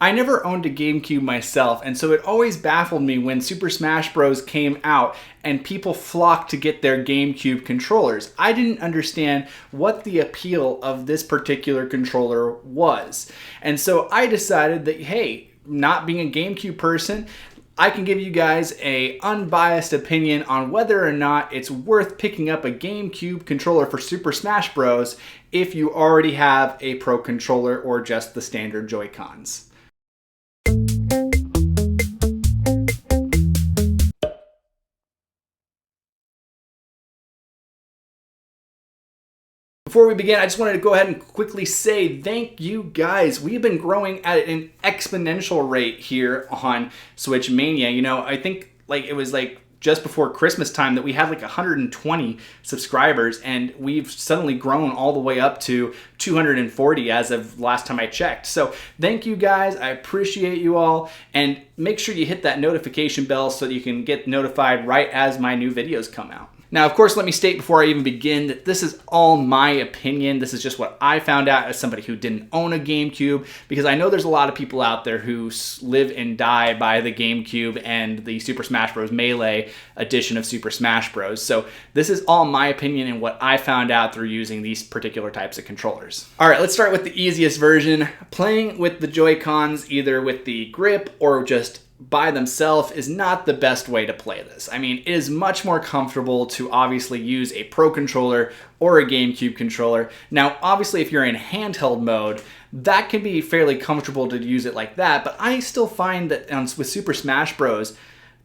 I never owned a GameCube myself, and so it always baffled me when Super Smash Bros. Came out and people flocked to get their GameCube controllers. I didn't understand what the appeal of this particular controller was. And so I decided that, hey, not being a GameCube person, I can give you guys an unbiased opinion on whether or not it's worth picking up a GameCube controller for Super Smash Bros. If you already have a Pro controller or just the standard Joy-Cons. Before we begin, I just wanted to go ahead and quickly say thank you guys. We've been growing at an exponential rate here on Switch Mania. You know, I think it was just before Christmas time that we had 120 subscribers, and we've suddenly grown all the way up to 240 as of last time I checked. So thank you guys. I appreciate you all, and make sure you hit that notification bell so that you can get notified right as my new videos come out. Now, of course, let me state before I even begin that this is all my opinion. This is just what I found out as somebody who didn't own a GameCube, because I know there's a lot of people out there who live and die by the GameCube and the Super Smash Bros. Melee edition of Super Smash Bros. So this is all my opinion and what I found out through using these particular types of controllers. All right, let's start with the easiest version. Playing with the Joy-Cons, either with the grip or just by themselves, is not the best way to play this. I mean, it is much more comfortable to obviously use a Pro controller or a GameCube controller. Now, obviously, if you're in handheld mode, that can be fairly comfortable to use it like that, but I still find that with Super Smash Bros.,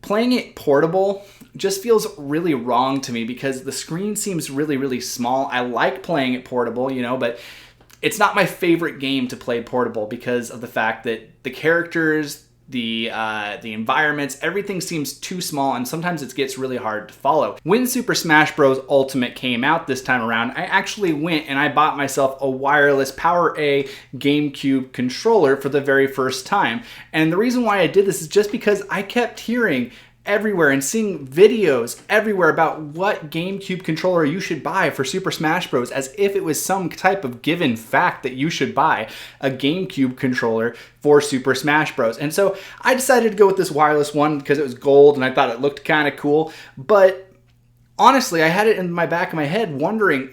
playing it portable just feels really wrong to me because the screen seems really, really small. I like playing it portable, you know, but it's not my favorite game to play portable because of the fact that the characters, the environments, everything seems too small, and sometimes it gets really hard to follow. When Super Smash Bros. Ultimate came out this time around, I actually went and I bought myself a wireless PowerA GameCube controller for the very first time. And the reason why I did this is just because I kept hearing everywhere and seeing videos everywhere about what GameCube controller you should buy for Super Smash Bros. As if it was some type of given fact that you should buy a GameCube controller for Super Smash Bros. And so I decided to go with this wireless one because it was gold and I thought it looked kind of cool. But honestly, I had it in my back of my head wondering,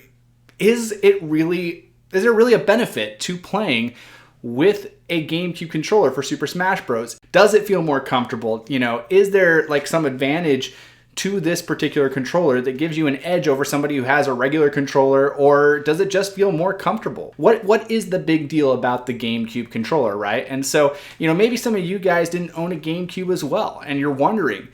is there really a benefit to playing with a GameCube controller for Super Smash Bros? Does it feel more comfortable? You know, is there some advantage to this particular controller that gives you an edge over somebody who has a regular controller, or does it just feel more comfortable? What is the big deal about the GameCube controller, right? And so, you know, maybe some of you guys didn't own a GameCube as well, and you're wondering,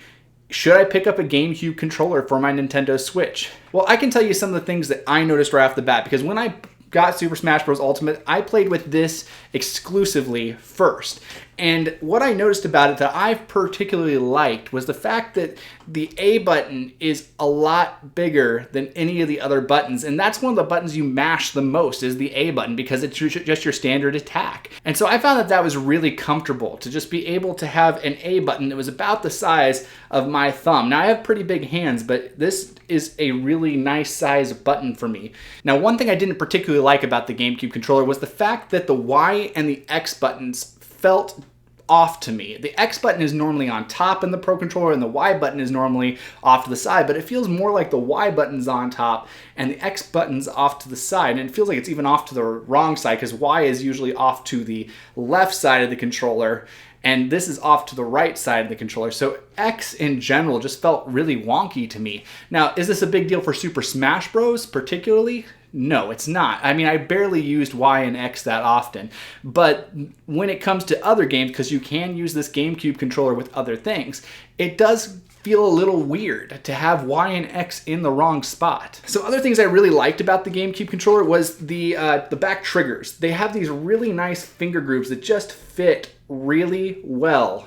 should I pick up a GameCube controller for my Nintendo Switch? Well, I can tell you some of the things that I noticed right off the bat, because when I got Super Smash Bros. Ultimate, I played with this exclusively first. And what I noticed about it that I particularly liked was the fact that the A button is a lot bigger than any of the other buttons. And that's one of the buttons you mash the most, is the A button, because it's just your standard attack. And so I found that that was really comfortable to just be able to have an A button that was about the size of my thumb. Now, I have pretty big hands, but this is a really nice size button for me. Now, one thing I didn't particularly like about the GameCube controller was the fact that the Y and the X buttons felt off to me. The X button is normally on top in the Pro controller and the Y button is normally off to the side, but it feels more like the Y button's on top and the X button's off to the side, and it feels like it's even off to the wrong side because Y is usually off to the left side of the controller and this is off to the right side of the controller. So X in general just felt really wonky to me. Now, is this a big deal for Super Smash Bros. Particularly? No, it's not. I mean, I barely used Y and X that often. But when it comes to other games, because you can use this GameCube controller with other things, it does feel a little weird to have Y and X in the wrong spot. So other things I really liked about the GameCube controller was the back triggers. They have these really nice finger grooves that just fit really well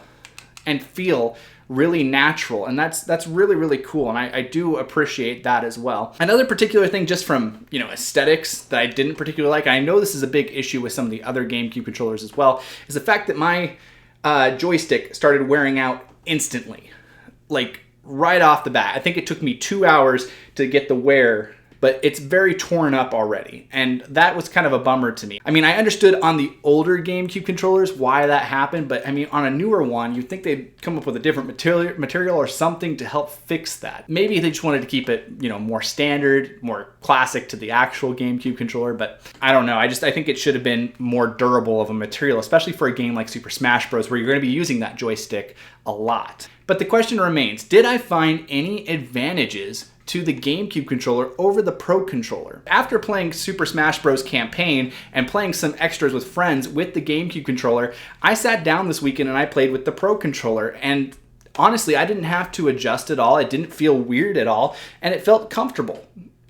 and feel really natural, and that's really, really cool, and I do appreciate that as well. Another particular thing, just from, you know, aesthetics, that I didn't particularly like, I know this is a big issue with some of the other GameCube controllers as well, is the fact that my joystick started wearing out instantly, like right off the bat. I think it took me 2 hours to get the wear, but it's very torn up already. And that was kind of a bummer to me. I mean, I understood on the older GameCube controllers why that happened, but I mean, on a newer one, you'd think they'd come up with a different material or something to help fix that. Maybe they just wanted to keep it, you know, more standard, more classic to the actual GameCube controller, but I don't know. I think it should have been more durable of a material, especially for a game like Super Smash Bros. Where you're going to be using that joystick a lot. But the question remains, did I find any advantages to the GameCube controller over the Pro controller? After playing Super Smash Bros. Campaign and playing some extras with friends with the GameCube controller, I sat down this weekend and I played with the Pro controller, and honestly, I didn't have to adjust at all. It didn't feel weird at all, and it felt comfortable.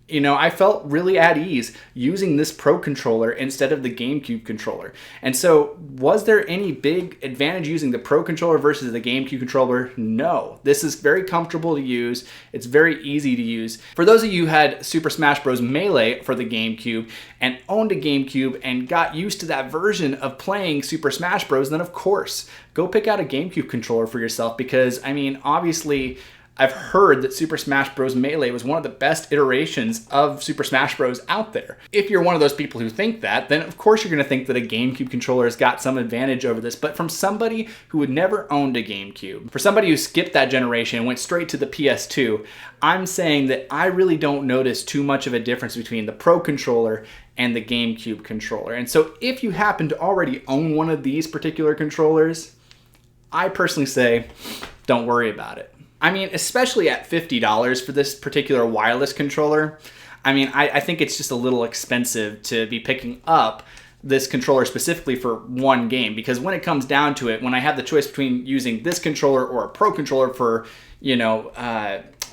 You know, I felt really at ease using this Pro controller instead of the GameCube controller. And so, was there any big advantage using the Pro controller versus the GameCube controller? No. This is very comfortable to use. It's very easy to use. For those of you who had Super Smash Bros. Melee for the GameCube and owned a GameCube and got used to that version of playing Super Smash Bros., then of course, go pick out a GameCube controller for yourself, because, I mean, obviously, I've heard that Super Smash Bros. Melee was one of the best iterations of Super Smash Bros. Out there. If you're one of those people who think that, then of course you're going to think that a GameCube controller has got some advantage over this. But from somebody who had never owned a GameCube, for somebody who skipped that generation and went straight to the PS2, I'm saying that I really don't notice too much of a difference between the Pro controller and the GameCube controller. And so if you happen to already own one of these particular controllers, I personally say, don't worry about it. I mean, especially at $50 for this particular wireless controller, I mean, I think it's just a little expensive to be picking up this controller specifically for one game, because when it comes down to it, when I have the choice between using this controller or a Pro controller for, you know,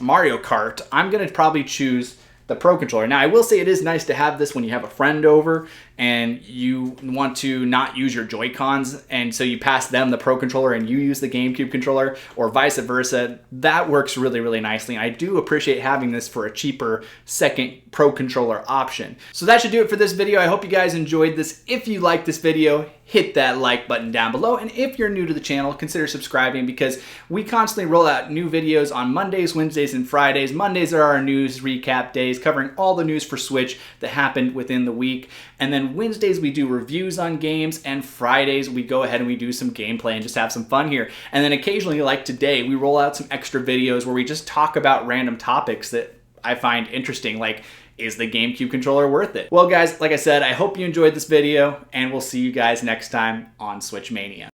Mario Kart, I'm going to probably choose the Pro controller. Now, I will say it is nice to have this when you have a friend over and you want to not use your Joy-Cons, and so you pass them the Pro controller and you use the GameCube controller, or vice versa. That works really, really nicely. I do appreciate having this for a cheaper second Pro controller option. So that should do it for this video. I hope you guys enjoyed this. If you liked this video, hit that like button down below. And if you're new to the channel, consider subscribing, because we constantly roll out new videos on Mondays, Wednesdays, and Fridays. Mondays are our news recap days, covering all the news for Switch that happened within the week. And then Wednesdays we do reviews on games, and Fridays we go ahead and we do some gameplay and just have some fun here. And then occasionally, like today, we roll out some extra videos where we just talk about random topics that I find interesting, like, is the GameCube controller worth it? Well guys, like I said, I hope you enjoyed this video, and we'll see you guys next time on Switch Mania.